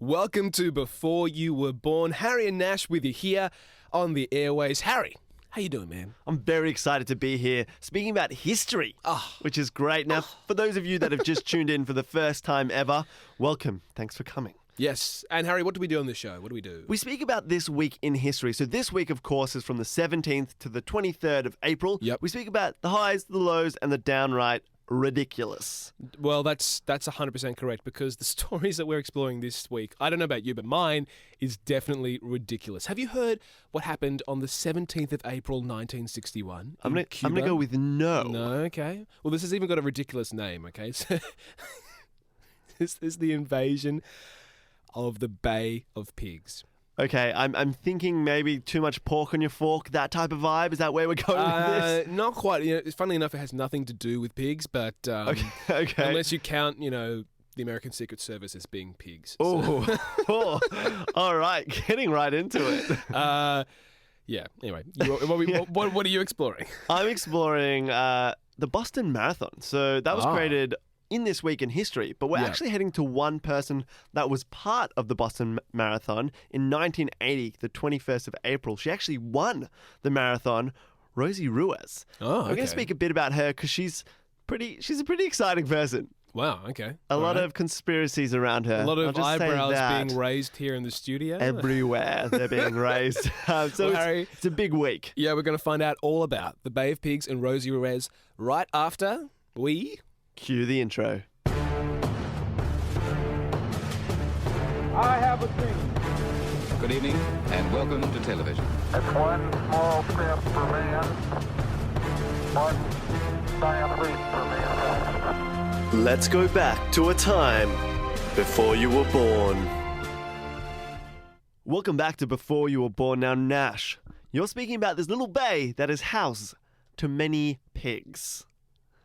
Welcome to Before You Were Born. Harry and Nash with you here on the airways. Harry, how you doing, man? I'm very excited to be here speaking about history, which is great. Now, for those of you that have just tuned in for the first time ever, welcome. Thanks for coming. Yes. And Harry, what do we do on this show? What do we do? We speak about this week in history. So this week, of course, is from the 17th to the 23rd of April. Yep. We speak about the highs, the lows, and the downright ridiculous. Well, that's 100% correct, because the stories that we're exploring this week, I don't know about you, but mine is definitely ridiculous. Have you heard what happened on the 17th of April, 1961? I'm going to go with no. No, okay. Well, this has even got a ridiculous name, okay? So this is the invasion of the Bay of Pigs. Okay, I'm thinking maybe too much pork on your fork, that type of vibe. Is that where we're going with this? Not quite. Funnily enough, it has nothing to do with pigs, but okay. Unless you count, the American Secret Service as being pigs. Oh, all right, getting right into it. Yeah. Anyway, what are you exploring? I'm exploring the Boston Marathon. So that was created in this week in history, but we're actually heading to one person that was part of the Boston Marathon in 1980, the 21st of April. She actually won the marathon, Rosie Ruiz. Oh, okay. We're going to speak a bit about her because she's a pretty exciting person. Wow, okay. A lot of conspiracies around her. A lot of eyebrows being raised here in the studio. Everywhere they're being raised. Harry, it's a big week. Yeah, we're going to find out all about the Bay of Pigs and Rosie Ruiz right after we... Cue the intro. I have a dream. Good evening and welcome to television. It's one small step for man, one giant leap for mankind. Let's go back to a time before you were born. Welcome back to Before You Were Born. Now, Nash, you're speaking about this little bay that is house to many pigs.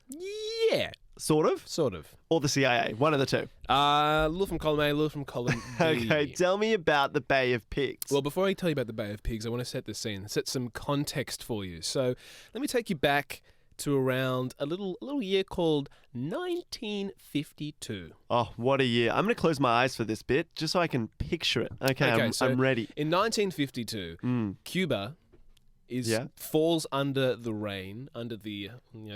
Yeah. Sort of? Sort of. Or the CIA, one of the two. A little from column A, a little from column B. Okay, tell me about the Bay of Pigs. Well, before I tell you about the Bay of Pigs, I want to set the scene, set some context for you. So let me take you back to around a little year called 1952. Oh, what a year. I'm going to close my eyes for this bit just so I can picture it. Okay, I'm ready. In 1952, Cuba falls under the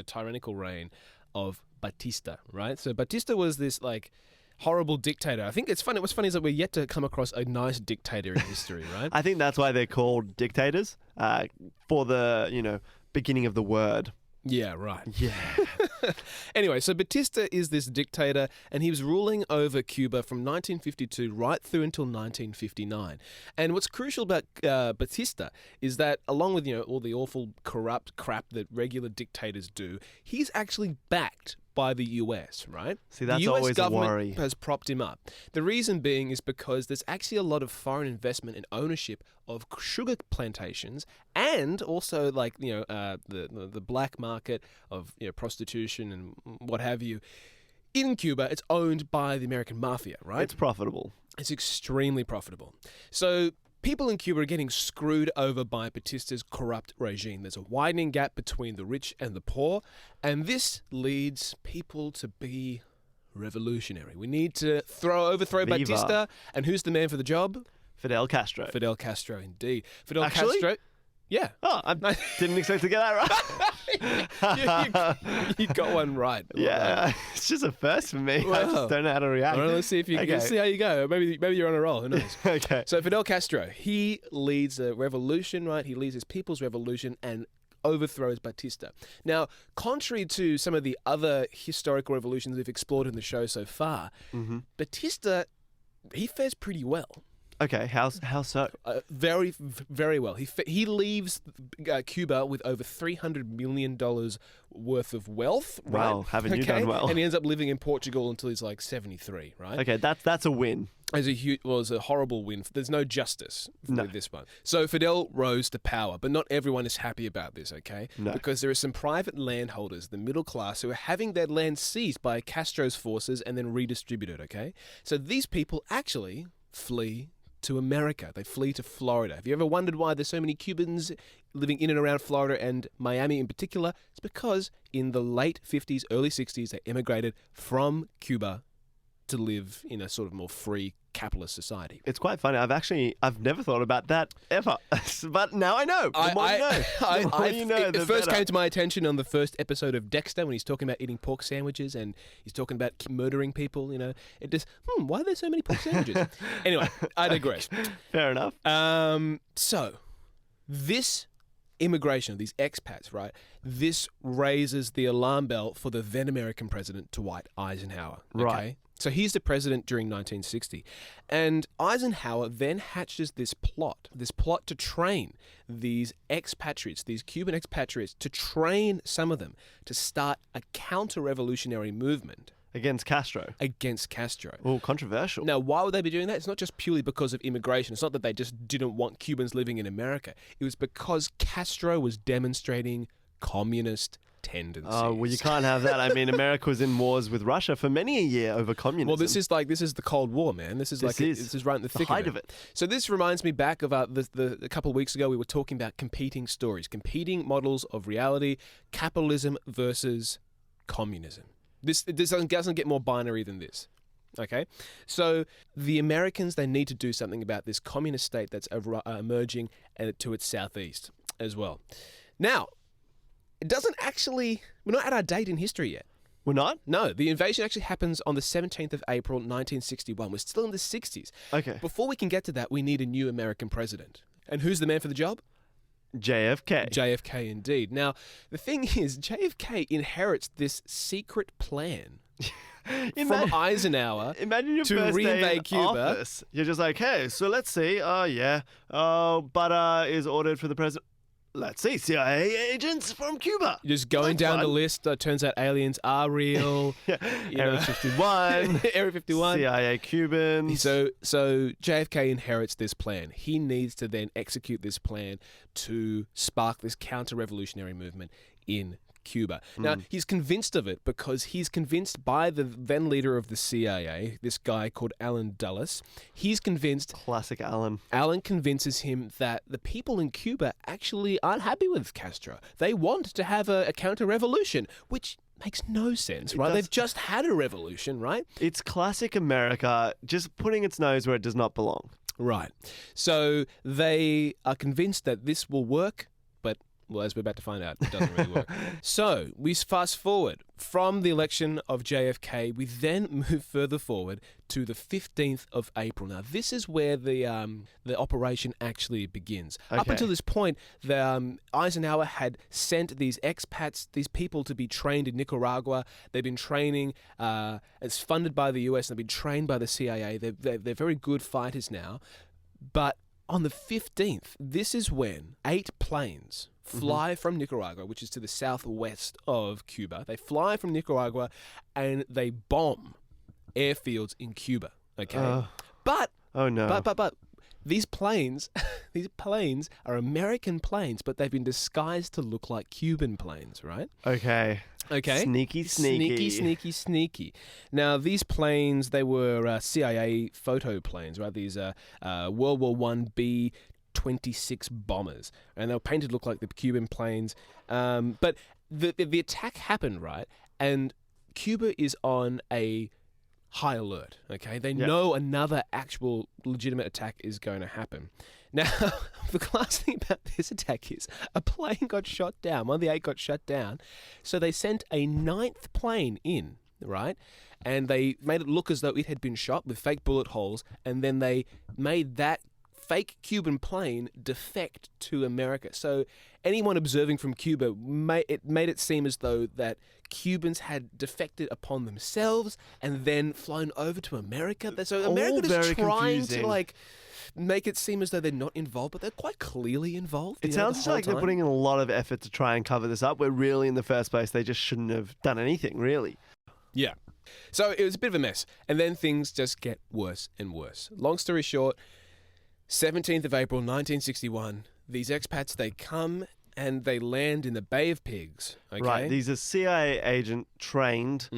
tyrannical reign of Batista, right? So Batista was this horrible dictator. I think it's funny. What's funny is that we're yet to come across a nice dictator in history, right? I think that's why they're called dictators, for the, beginning of the word. Yeah, right. Yeah. Anyway, so Batista is this dictator, and he was ruling over Cuba from 1952 right through until 1959. And what's crucial about Batista is that, along with all the awful corrupt crap that regular dictators do, he's actually backed by the US, right? See, that's the US always a government worry. has propped him up. The reason being is because there's actually a lot of foreign investment and ownership of sugar plantations, and also the black market of prostitution and what have you. In Cuba, it's owned by the American mafia, right? It's profitable. It's extremely profitable. So people in Cuba are getting screwed over by Batista's corrupt regime. There's a widening gap between the rich and the poor, and this leads people to be revolutionary. We need to overthrow Viva. Batista, and who's the man for the job? Fidel Castro. Fidel Castro, indeed. Fidel Actually? Castro. Yeah. Oh, I didn't expect to get that right. you got one right. Yeah, it's just a first for me. I just don't know how to react. All right, let's see if you can see how you go. Maybe you're on a roll. Who knows? Okay. So Fidel Castro, he leads a revolution, right? He leads his people's revolution and overthrows Batista. Now, contrary to some of the other historical revolutions we've explored in the show so far, Batista, he fares pretty well. Okay, how so? Very, very well. He leaves Cuba with over $300 million worth of wealth. Wow, right? haven't you done well? And he ends up living in Portugal until he's 73, right? Okay, that's a win. It was a horrible win. There's no justice with this one. So Fidel rose to power, but not everyone is happy about this, okay? No. Because there are some private landholders, the middle class, who are having their land seized by Castro's forces and then redistributed, okay? So these people actually flee to America. They flee to Florida. Have you ever wondered why there's so many Cubans living in and around Florida and Miami in particular? It's because in the late 50s, early 60s, they immigrated from Cuba to live in a sort of more free capitalist society. It's quite funny. I've never thought about that ever, but now I know. The more you know. The more you know, the it first better. came to my attention on the first episode of Dexter when he's talking about eating pork sandwiches and he's talking about murdering people. You know, it just why are there so many pork sandwiches? Anyway, I digress. Fair enough. So this immigration of these expats, right? This raises the alarm bell for the then American president Dwight Eisenhower. Okay? Right. So he's the president during 1960. And Eisenhower then hatches this plot to train these expatriates, these Cuban expatriates, to train some of them to start a counter-revolutionary movement. Against Castro. Oh, controversial. Now, why would they be doing that? It's not just purely because of immigration. It's not that they just didn't want Cubans living in America. It was because Castro was demonstrating communist tendencies. Oh, well, you can't have that. I mean, America was in wars with Russia for many a year over communism. Well, this is the Cold War, man. This is right in the thick height of it. So this reminds me back of a couple of weeks ago we were talking about competing stories, competing models of reality, capitalism versus communism. This doesn't get more binary than this. Okay? So the Americans, they need to do something about this communist state that's emerging to its southeast as well. Now, it doesn't actually... We're not at our date in history yet. We're not? No, the invasion actually happens on the 17th of April, 1961. We're still in the 60s. Okay. Before we can get to that, we need a new American president. And who's the man for the job? JFK. JFK, indeed. Now, the thing is, JFK inherits this secret plan from Eisenhower Imagine your to first day reinvade in Cuba. office. You're just like, hey, so let's see. Oh, yeah. Butter is ordered for the president. Let's see, CIA agents from Cuba. Just going down the list, turns out aliens are real. Area 51. Area 51. CIA Cubans. So JFK inherits this plan. He needs to then execute this plan to spark this counter-revolutionary movement in Cuba. Now, he's convinced of it because he's convinced by the then leader of the CIA, this guy called Allen Dulles. He's convinced... Classic Allen. Allen convinces him that the people in Cuba actually aren't happy with Castro. They want to have a counter-revolution, which makes no sense, right? They've just had a revolution, right? It's classic America just putting its nose where it does not belong. Right. So they are convinced that this will work, but, well, as we're about to find out, it doesn't really work. So we fast forward from the election of JFK. We then move further forward to the 15th of April. Now, this is where the operation actually begins. Okay. Up until this point, Eisenhower had sent these expats, these people, to be trained in Nicaragua. They've been training. It's funded by the US. They've been trained by the CIA. They're very good fighters now. But on the 15th, this is when 8 planes fly from Nicaragua, which is to the southwest of Cuba. They fly from Nicaragua and they bomb airfields in Cuba. Okay, but oh no, but these planes are American planes, but they've been disguised to look like Cuban planes, right? Okay. Sneaky. Now, these planes, they were CIA photo planes, right? These World War I B-26 bombers, and they were painted to look like the Cuban planes. But the attack happened, right? And Cuba is on a high alert, okay? They know another actual legitimate attack is going to happen. Now, the class thing about this attack is a plane got shot down. One of the 8 got shut down. So they sent a 9th plane in, right? And they made it look as though it had been shot with fake bullet holes. And then they made that fake Cuban plane defect to America. So anyone observing from Cuba, it made it seem as though that Cubans had defected upon themselves and then flown over to America. So America is trying to make it seem as though they're not involved, but they're quite clearly involved. It sounds like they're putting in a lot of effort to try and cover this up, where really in the first place they just shouldn't have done anything, really. Yeah. So it was a bit of a mess. And then things just get worse and worse. Long story short, 17th of April, 1961, these expats, they come and they land in the Bay of Pigs. Okay? Right, these are CIA agent trained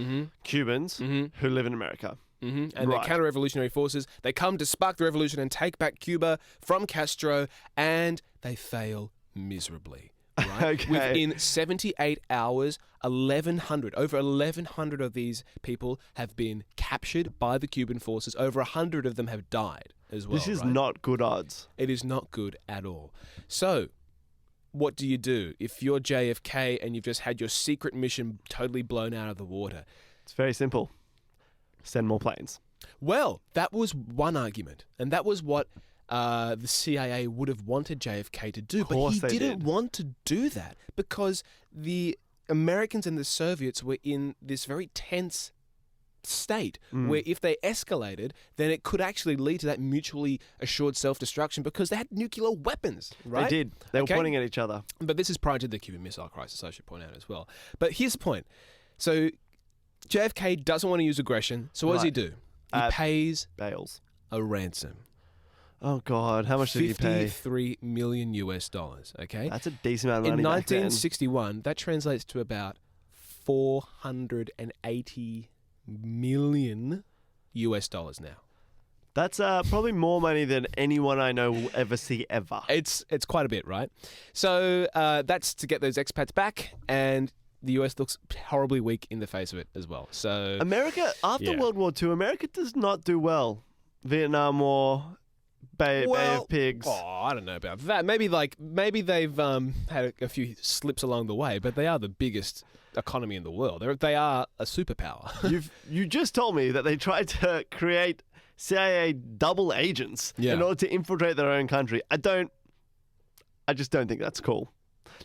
Cubans who live in America. And they're counter-revolutionary forces. They come to spark the revolution and take back Cuba from Castro, and they fail miserably. Right? Okay. Within 78 hours, over 1,100 of these people have been captured by the Cuban forces. Over 100 of them have died as well. This is right? not good odds. It is not good at all. So, what do you do if you're JFK and you've just had your secret mission totally blown out of the water? It's very simple. Send more planes. Well, that was one argument, and that was what the CIA would have wanted JFK to do, but he didn't want to do that because the Americans and the Soviets were in this very tense state where if they escalated, then it could actually lead to that mutually assured self-destruction because they had nuclear weapons, right? They did. They were pointing at each other. But this is prior to the Cuban Missile Crisis, I should point out as well. But here's the point. So JFK doesn't want to use aggression, so what does he do? He pays Bales. a ransom. Oh, God. How much did he pay? $53 million US, okay? That's a decent amount of money In back then. 1961, that translates to about 480 million US dollars now. That's probably more money than anyone I know will ever see ever. It's quite a bit, right? So that's to get those expats back, and the US looks horribly weak in the face of it as well. So America, after World War II, America does not do well. Vietnam War, Bay of Pigs. Oh, I don't know about that. Maybe they've had a few slips along the way, but they are the biggest economy in the world. They are a superpower. You just told me that they tried to create CIA double agents in order to infiltrate their own country. I just don't think that's cool.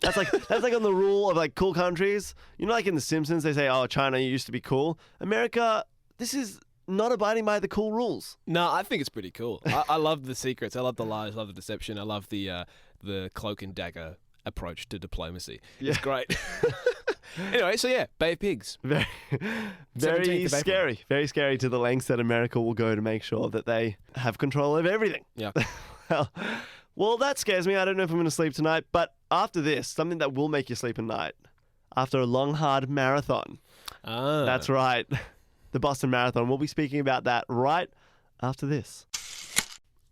That's like on the rule of like cool countries. You know, like in The Simpsons, they say, "Oh, China used to be cool." America, this is not abiding by the cool rules. No, I think it's pretty cool. I love the secrets. I love the lies. I love the deception. I love the cloak and dagger approach to diplomacy. It's great. Anyway, so Bay of Pigs. Very scary. Very scary to the lengths that America will go to make sure that they have control of everything. Yeah. Well, that scares me. I don't know if I'm going to sleep tonight. But after this, something that will make you sleep at night. After a long, hard marathon. That's right. The Boston Marathon. We'll be speaking about that right after this.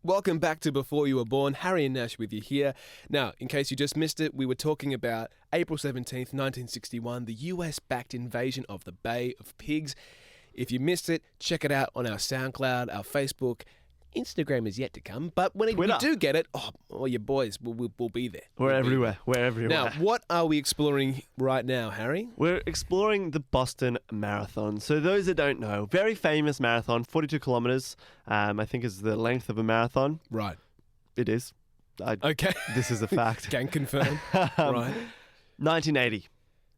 Welcome back to Before You Were Born. Harry and Nash with you here. Now, in case you just missed it, we were talking about April 17th, 1961, the US-backed invasion of the Bay of Pigs. If you missed it, check it out on our SoundCloud, our Facebook. Instagram is yet to come, but when we do get it, your boys will be there. We're everywhere. Now, what are we exploring right now, Harry? We're exploring the Boston Marathon. So those that don't know, very famous marathon, 42 kilometers, I think is the length of a marathon. Right. It is. Okay. This is a fact. Can confirm. Right. 1980.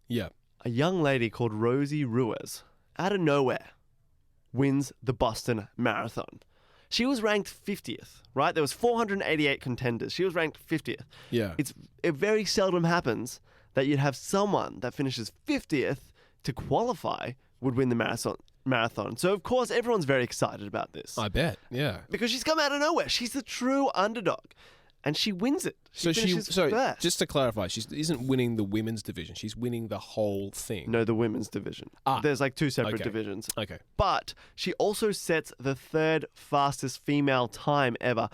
Yeah. A young lady called Rosie Ruiz, out of nowhere, wins the Boston Marathon. She was ranked 50th, right? There was 488 contenders. She was ranked 50th. Yeah. It very seldom happens that you'd have someone that finishes 50th to qualify would win the marathon. So, of course, everyone's very excited about this. I bet, yeah. Because she's come out of nowhere. She's the true underdog. And she wins it. She finishes first. Just to clarify, she isn't winning the women's division. She's winning the whole thing. No, the women's division. There's like two separate divisions. Okay. But she also sets the third fastest female time ever.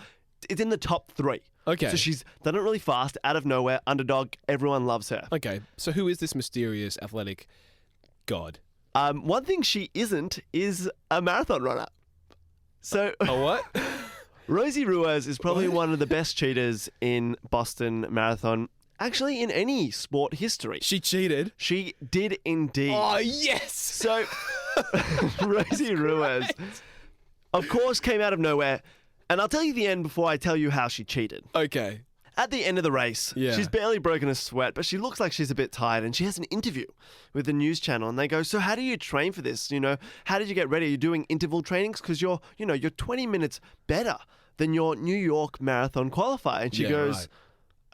It's in the top 3. Okay. So she's done it really fast, out of nowhere, underdog. Everyone loves her. Okay. So who is this mysterious athletic god? One thing she isn't is a marathon runner. So A what? Rosie Ruiz is probably one of the best cheaters in Boston Marathon. Actually, in any sport history. She cheated. She did indeed. Oh, yes. So, Rosie Ruiz, of course, came out of nowhere. And I'll tell you the end before I tell you how she cheated. Okay. At the end of the race, she's barely broken a sweat, but she looks like she's a bit tired. And she has an interview with the news channel. And they go, so how do you train for this? You know, how did you get ready? Are you doing interval trainings? Because you're 20 minutes better than your New York Marathon qualifier. And she goes,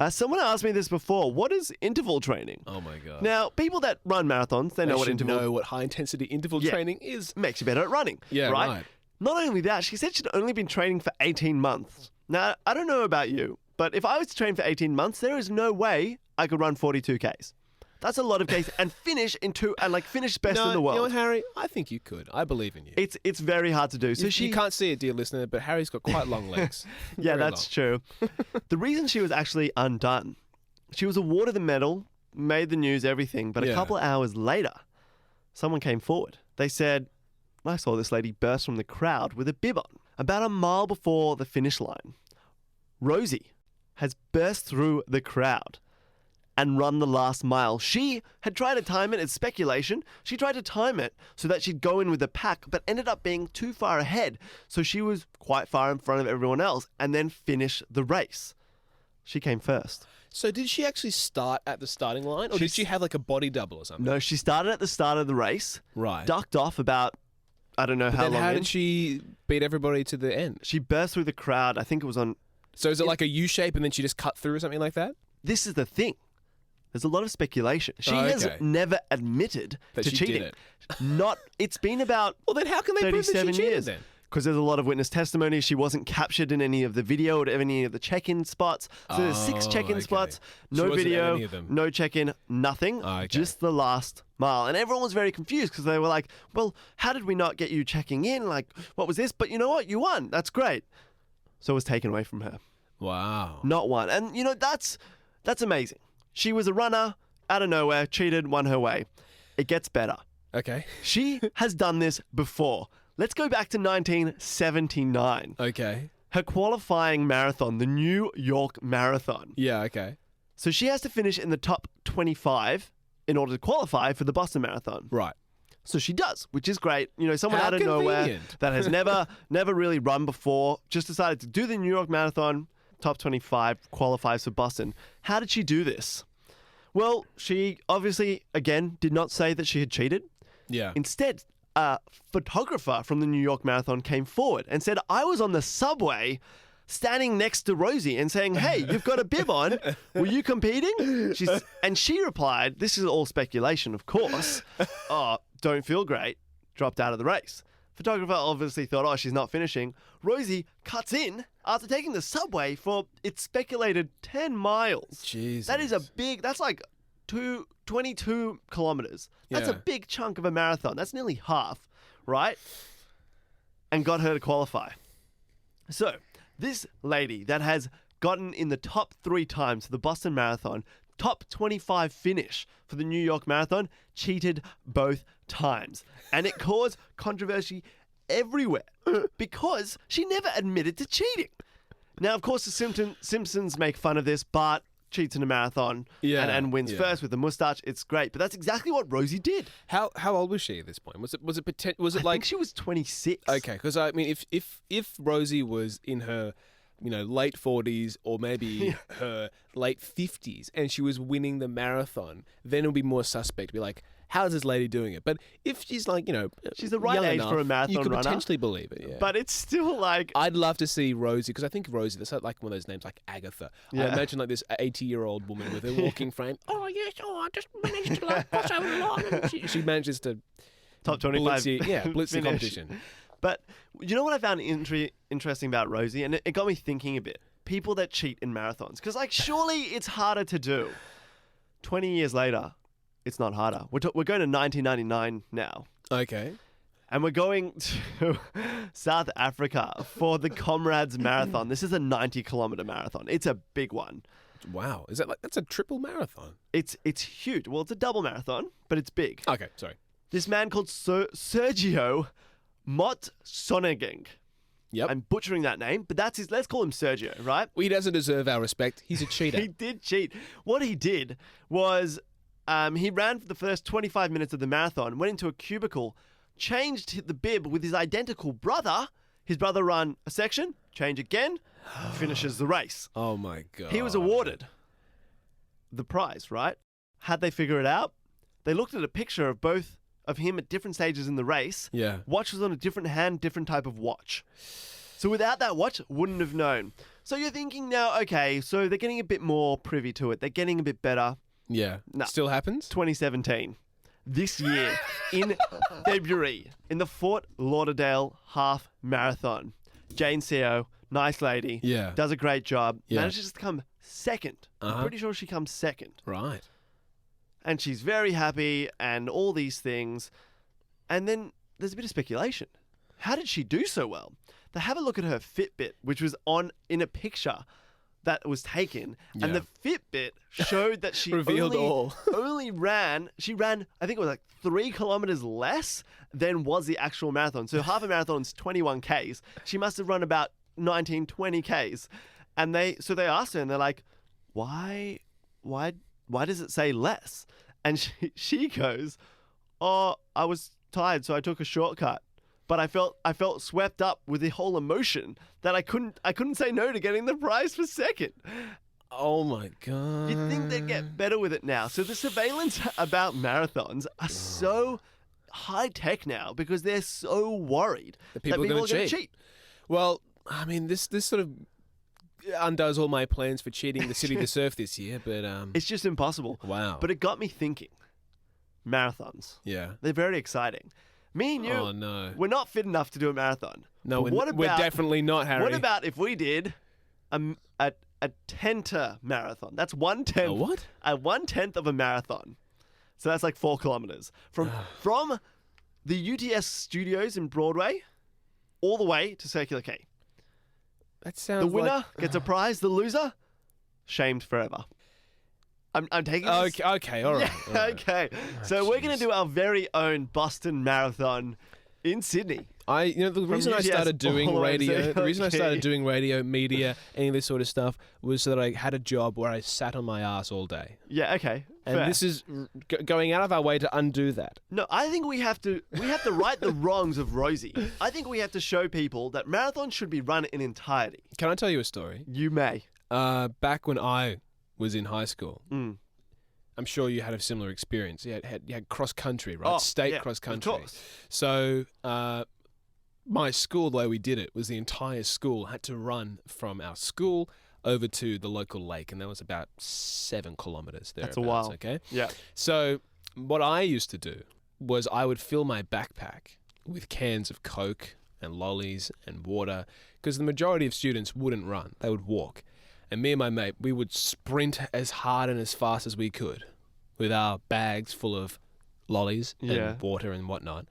someone asked me this before. What is interval training? Oh, my God. Now, people that run marathons, they know what high-intensity interval training is. Makes you better at running. Yeah, right. Not only that, she said she'd only been training for 18 months. Now, I don't know about you, but if I was to train for 18 months, there is no way I could run 42 Ks. That's a lot of Ks and finish finish best in the world. You know what, Harry? I think you could. I believe in you. It's very hard to do. So you can't see it, dear listener, but Harry's got quite long legs. Yeah, that's true. The reason she was actually undone She was awarded the medal, made the news, everything. But a couple of hours later, someone came forward. They said, I saw this lady burst from the crowd with a bib on. About a mile before the finish line, Rosie has burst through the crowd and run the last mile. She had tried to time it. It's speculation. She tried to time it so that she'd go in with the pack, but ended up being too far ahead. So she was quite far in front of everyone else and then finish the race. She came first. So did she actually start at the starting line, or did she have like a body double or something? No, she started at the start of the race. Right. Ducked off about, I don't know how long. How did she beat everybody to the end? She burst through the crowd. I think it was on... So is it like a U shape and then she just cut through or something like that? This is the thing. There's a lot of speculation. She has never admitted that to she cheating. did it. It's been about Well, then how can they prove that she 37 cheated years then? Because there's a lot of witness testimony. She wasn't captured in any of the video or any of the check-in spots. So there's 6 check-in spots, She no wasn't at video, any of them. no check-in, nothing, just the last mile. And everyone was very confused because they were like, well, how did we not get you checking in? Like, what was this? But you know what? You won. That's great. So it was taken away from her. Wow. Not one. And, you know, that's amazing. She was a runner, out of nowhere, cheated, won her way. It gets better. Okay. She has done this before. Let's go back to 1979. Okay. Her qualifying marathon, the New York Marathon. Yeah, okay. So she has to finish in the top 25 in order to qualify for the Boston Marathon. Right. So she does, which is great. You know, someone How out of nowhere convenient. that has never really run before, just decided to do the New York Marathon, top 25, qualifies for Boston. How did she do this? Well, she obviously, again, did not say that she had cheated. Yeah. Instead, a photographer from the New York Marathon came forward and said, I was on the subway standing next to Rosie and saying, hey, you've got a bib on. Were you competing? And she replied, this is all speculation, of course. Oh, don't feel great. Dropped out of the race. Photographer obviously thought, oh, she's not finishing. Rosie cuts in after taking the subway for, it's speculated, 10 miles. Jesus. That is that's like 22 kilometers. That's a Yeah. big chunk of a marathon. That's nearly half, right? And got her to qualify. So, this lady that has gotten in the top 3 times for the Boston Marathon, top 25 finish for the New York Marathon, cheated both times. And it caused controversy everywhere because she never admitted to cheating. Now, of course, the Simpsons make fun of this, Bart cheats in a marathon and wins first with the mustache. It's great, but that's exactly what Rosie did. How old was she at this point? Was it I like think she was 26. Okay, because I mean, if Rosie was in her, late 40s or maybe her late 50s and she was winning the marathon, then it would be more suspect. Be like, how's this lady doing it? But if she's like, she's the right young age enough, for a marathon you could runner. potentially believe it. Yeah. But it's still like, I'd love to see Rosie, because I think Rosie, that's like one of those names like Agatha. I Yeah. imagine like this 80-year-old woman with a walking frame. Oh, yes, I just managed to cross over the line. And she manages to top 25. blitz the finish. competition. But you know what I found interesting about Rosie? And it got me thinking a bit. People that cheat in marathons. Because, surely it's harder to do. 20 years later, it's not harder. We're going to 1999 now. Okay. And we're going to South Africa for the Comrades Marathon. This is a 90-kilometer marathon. It's a big one. Wow. Is that that's a triple marathon? It's huge. Well, it's a double marathon, but it's big. Okay, sorry. This man called Sergio Motsonegeng. Yep. I'm butchering that name, but that's his. Let's call him Sergio, right? Well, he doesn't deserve our respect. He's a cheater. He did cheat. What he did was he ran for the first 25 minutes of the marathon, went into a cubicle, changed the bib with his identical brother. His brother ran a section, change again, finishes the race. Oh, my God. He was awarded the prize, right? How'd they figure it out? They looked at a picture of both of him at different stages in the race. Yeah. Watch was on a different hand, different type of watch. So without that watch, wouldn't have known. So you're thinking now, okay, so they're getting a bit more privy to it. They're getting a bit better. Yeah. No. Still happens? 2017. This year, in February, in the Fort Lauderdale Half Marathon. Jane Seo, nice lady. Yeah. Does a great job. Yeah. Manages to come second. I'm pretty sure she comes second. Right. And she's very happy and all these things. And then there's a bit of speculation. How did she do so well? They have a look at her Fitbit, which was in a picture. that was taken, Yeah. and the Fitbit showed that she Revealed all. only ran. She ran, I think it was like 3 kilometers less than was the actual marathon. So half a marathon's 21 Ks. She must have run about 19, 20 Ks. And they asked her, and they're like, why does it say less? And she goes, oh, I was tired, so I took a shortcut. But I felt swept up with the whole emotion that I couldn't say no to getting the prize for second. Oh my God. You'd think they'd get better with it now. So the surveillance about marathons are so high tech now because they're so worried that people are going to cheat. Well, I mean, this sort of undoes all my plans for cheating the City to Surf this year, but It's just impossible. wow. But it got me thinking. Marathons. Yeah. They're very exciting. Me and you, Oh no. we're not fit enough to do a marathon. No, But we're definitely not, Harry. What about if we did a 10-ter marathon? That's 1/10. A what? A 1/10 of a marathon. So that's like 4 kilometers from the UTS studios in Broadway all the way to Circular Quay. That sounds The winner like... gets a prize. The loser, shamed forever. I'm taking this. Okay, all right. Yeah, all right. okay. So we're going to do our very own Boston Marathon in Sydney. The reason I UTS started doing all the way to radio, the reason I okay. started doing radio, media, any of this sort of stuff was so that I had a job where I sat on my ass all day. Yeah, okay. And fair. this is going out of our way to undo that. No, I think we have to right the wrongs of Rosie. I think we have to show people that marathons should be run in entirety. Can I tell you a story? You may. Back when I was in high school, Mm. I'm sure you had a similar experience. You had cross country, right? Oh, State yeah, cross of country. course. So my school, the way we did it, was the entire school had to run from our school over to the local lake, and that was about 7 kilometers there. That's a while. Okay. Yeah. So what I used to do was I would fill my backpack with cans of Coke and lollies and water, because the majority of students wouldn't run; they would walk. And me and my mate, we would sprint as hard and as fast as we could with our bags full of lollies and water and whatnot.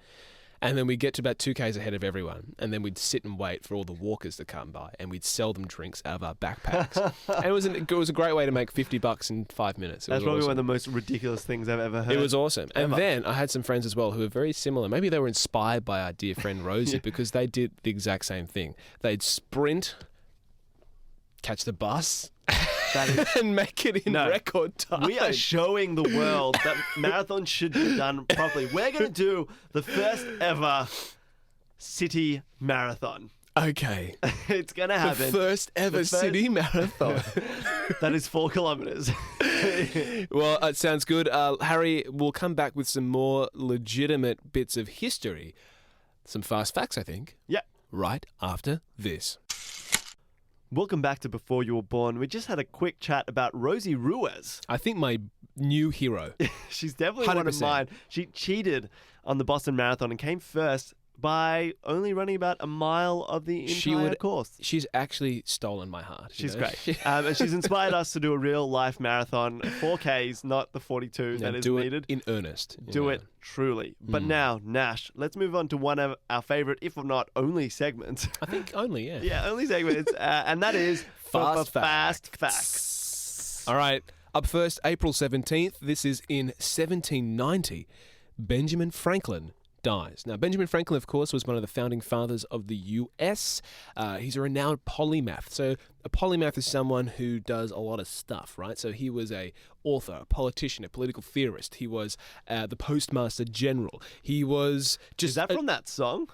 And then we'd get to about 2 Ks ahead of everyone. And then we'd sit and wait for all the walkers to come by. And we'd sell them drinks out of our backpacks. And it was a great way to make $50 in 5 minutes. That's probably one of the most ridiculous things I've ever heard. It was awesome. And Ever. then I had some friends as well who were very similar. Maybe they were inspired by our dear friend Rosie because they did the exact same thing. They'd sprint, catch the bus, and make it in record time. We are showing the world that marathons should be done properly. We're going to do the first ever city marathon. Okay. It's going to happen. The first ever city marathon. That is 4 kilometers. Well, it sounds good. Harry, we'll come back with some more legitimate bits of history. Some fast facts, I think. Yeah. Right after this. Welcome back to Before You Were Born. We just had a quick chat about Rosie Ruiz. I think my new hero. She's definitely one of 100%. mine. She cheated on the Boston Marathon and came first by only running about a mile of the entire course. She's actually stolen my heart. you She's know? great. And she's inspired us to do a real life marathon, 4Ks, not the 42 that is do needed. it in earnest. Do it truly. But now, Nash, let's move on to one of our favorite, if not only segments. I think only, yeah. Yeah, only segments. And that is Fast Fast Facts. All right. Up first, April 17th. This is in 1790. Benjamin Franklin dies. Now, Benjamin Franklin, of course, was one of the founding fathers of the U.S. He's a renowned polymath. So a polymath is someone who does a lot of stuff, right? So he was a author, a politician, a political theorist. He was the postmaster general. He was just... Is that from that song?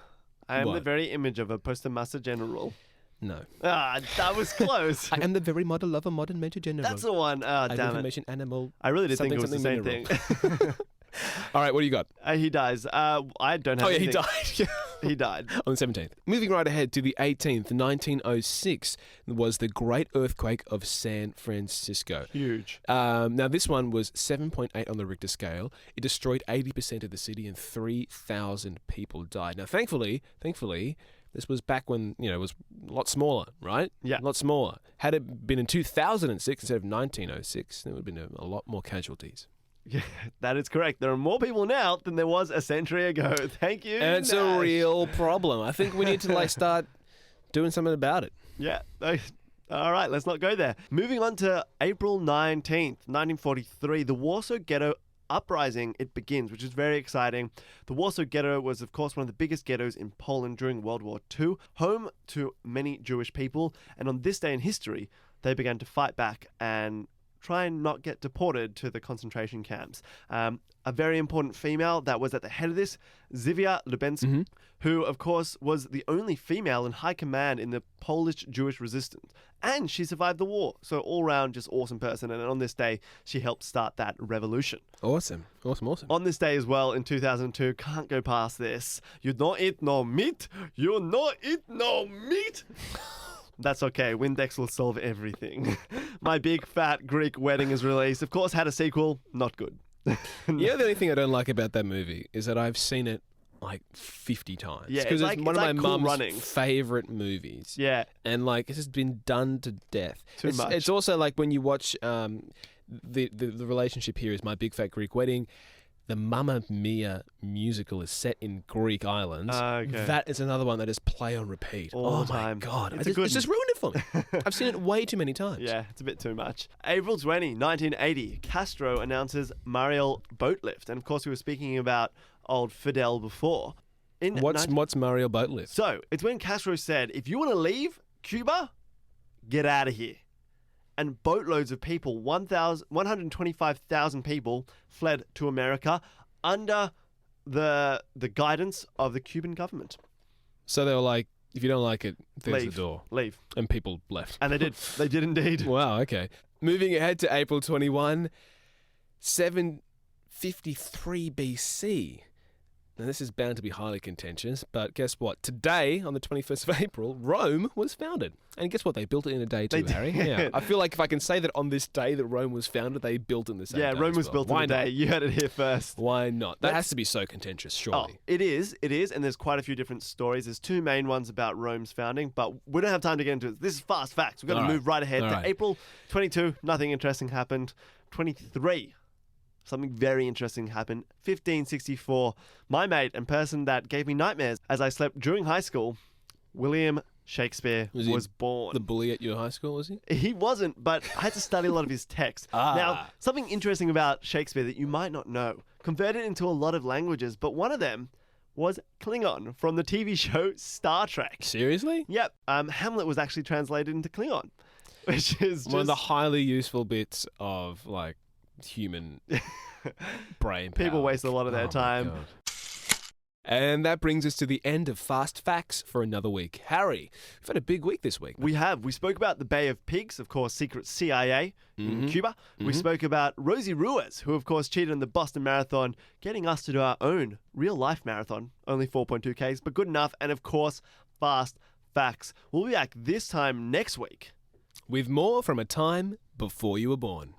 I am the What? very image of a postmaster general. No. Ah, that was close. I am the very model of a modern major general. That's the one. Ah, an damn it. information animal. I really did think it was the something same mineral. thing. All right, what do you got? He dies. I don't have Oh, yeah, he anything. died. He died. On the 17th. Moving right ahead to the 18th, 1906, was the Great Earthquake of San Francisco. Huge. Now, this one was 7.8 on the Richter scale. It destroyed 80% of the city and 3,000 people died. Now, thankfully, this was back when, it was a lot smaller, right? Yeah. A lot smaller. Had it been in 2006 instead of 1906, there would have been a lot more casualties. Yeah, that is correct. There are more people now than there was a century ago. Thank you. And it's a Nash. real problem. I think we need to start doing something about it. Yeah. All right, let's not go there. Moving on to April 19th, 1943, the Warsaw Ghetto Uprising, it begins, which is very exciting. The Warsaw Ghetto was, of course, one of the biggest ghettos in Poland during World War II, home to many Jewish people. And on this day in history, they began to fight back and try and not get deported to the concentration camps. A very important female that was at the head of this, Zivia Lubensky, who, of course, was the only female in high command in the Polish Jewish resistance. And she survived the war. So all round, just awesome person. And on this day, she helped start that revolution. Awesome. On this day as well, in 2002, can't go past this. You don't eat no meat. You don't eat no meat. That's okay. Windex will solve everything. My Big Fat Greek Wedding is released. Of course, had a sequel. Not good. You know, the only thing I don't like about that movie is that I've seen it like 50 times. Yeah, because it's one of my Cool mum's Runnings. favorite movies. Yeah. And like it's just been done to death. Too much. It's also like when you watch the relationship here is My Big Fat Greek Wedding. The Mamma Mia musical is set in Greek islands. Okay. That is another one that is play on repeat. All the my time. God. It's It's just ruined it for me. I've seen it way too many times. Yeah, it's a bit too much. April 20, 1980, Castro announces Mariel Boatlift. And of course, we were speaking about old Fidel before. What's Mariel Boatlift? So, it's when Castro said, if you want to leave Cuba, get out of here. And boatloads of people, 125,000 people, fled to America under the guidance of the Cuban government. So they were like, if you don't like it, there's Leave. the door. Leave. And people left. And they did. They did indeed. Wow, okay. Moving ahead to April 21, 753 BC. Now, this is bound to be highly contentious, but guess what? Today, on the 21st of April, Rome was founded. And guess what? They built it in a day too, They Harry. did. Yeah. I feel like if I can say that on this day that Rome was founded, they built it in the same day. Yeah, Rome as was well. built in Why a day. not? You heard it here first. Why not? That has to be so contentious, surely. It is, and there's quite a few different stories. There's two main ones about Rome's founding, but we don't have time to get into it. This is fast facts. We've got to move right ahead to April 22. Nothing interesting happened. 23. Something very interesting happened. 1564. My mate and person that gave me nightmares as I slept during high school, William Shakespeare, was born. The bully at your high school, was he? He wasn't, but I had to study a lot of his texts. Now, something interesting about Shakespeare that you might not know, converted into a lot of languages, but one of them was Klingon from the TV show Star Trek. Seriously? Yep. Hamlet was actually translated into Klingon, which is one of the highly useful bits of like human brain power. People waste a lot of their time. God. And that brings us to the end of Fast Facts for another week. Harry, we've had a big week this week. We have. We spoke about the Bay of Pigs, of course, secret CIA in Cuba. We spoke about Rosie Ruiz, who, of course, cheated in the Boston Marathon, getting us to do our own real-life marathon, only 4.2 Ks, but good enough. And, of course, Fast Facts. We'll be back this time next week with more from a time before you were born.